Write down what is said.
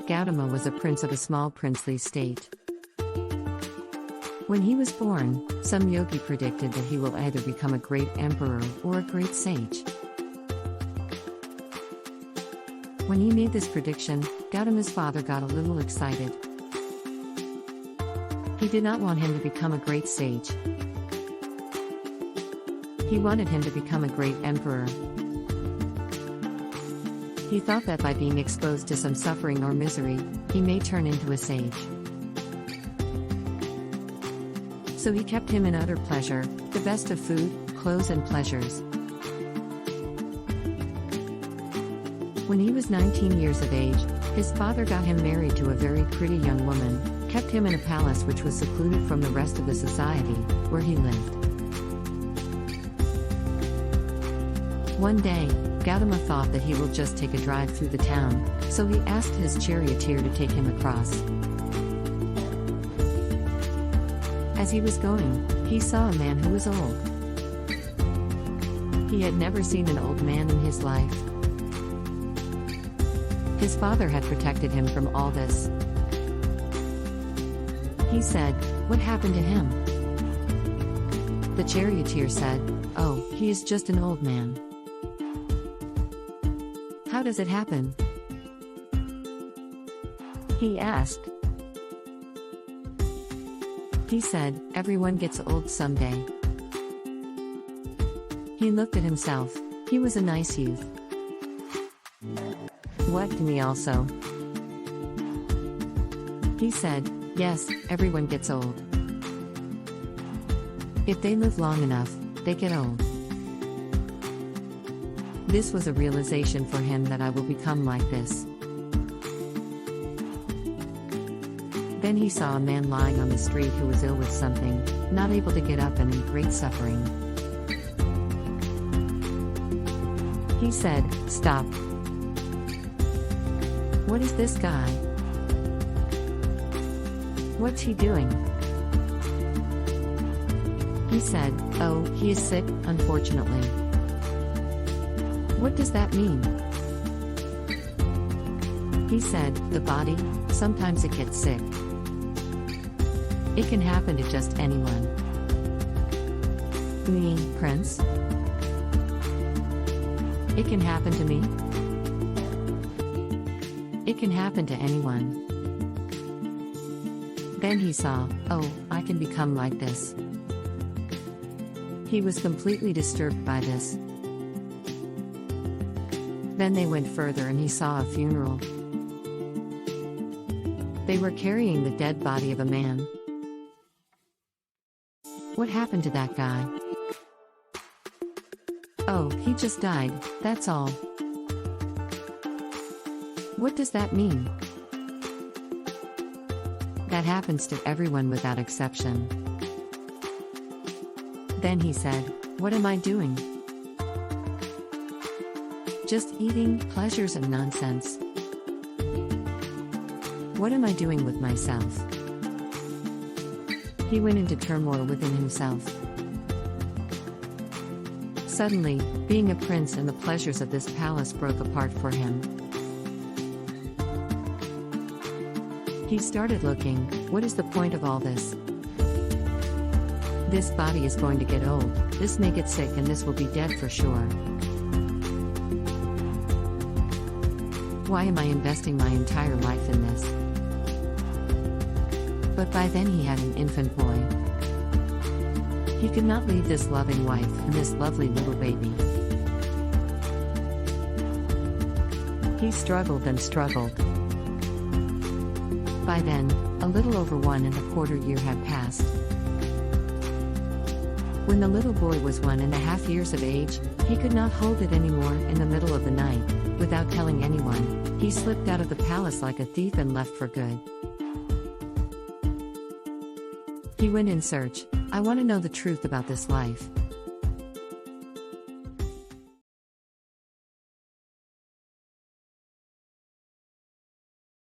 Gautama was a prince of a small princely state. When he was born, some yogi predicted that he will either become a great emperor or a great sage. When he made this prediction, Gautama's father got a little excited. He did not want him to become a great sage. He wanted him to become a great emperor. He thought that by being exposed to some suffering or misery, he may turn into a sage. So he kept him in utter pleasure, the best of food, clothes and pleasures. When he was 19 years of age, his father got him married to a very pretty young woman, kept him in a palace which was secluded from the rest of the society, where he lived. One day, Gautama thought that he will just take a drive through the town, so he asked his charioteer to take him across. As he was going, he saw a man who was old. He had never seen an old man in his life. His father had protected him from all this. He said, "What happened to him?" The charioteer said, "Oh, he is just an old man." "How does it happen?" he asked. He said, "Everyone gets old someday." He looked at himself. He was a nice youth. "What, me also?" he said, "Yes, everyone gets old. If they live long enough, they get old." This was a realization for him that I will become like this. Then he saw a man lying on the street who was ill with something, not able to get up and in great suffering. He said, "Stop. What is this guy? What's he doing?" He said, "Oh, he is sick, unfortunately." "What does that mean?" He said, "The body, sometimes it gets sick. It can happen to just anyone." "Me, Prince? It can happen to me?" "It can happen to anyone." Then he saw, "Oh, I can become like this." He was completely disturbed by this. Then they went further and he saw a funeral. They were carrying the dead body of a man. "What happened to that guy?" "Oh, he just died, that's all." "What does that mean?" "That happens to everyone without exception." Then he said, "What am I doing? Just eating, pleasures and nonsense. What am I doing with myself?" He went into turmoil within himself. Suddenly, being a prince and the pleasures of this palace broke apart for him. He started looking, what is the point of all this? This body is going to get old, this may get sick and this will be dead for sure. Why am I investing my entire life in this? But by then he had an infant boy. He could not leave this loving wife and this lovely little baby. He struggled and struggled. By then, a little over 1¼ year had passed. When the little boy was 1½ years of age, he could not hold it anymore. In the middle of the night, without telling anyone, he slipped out of the palace like a thief and left for good. He went in search. I want to know the truth about this life.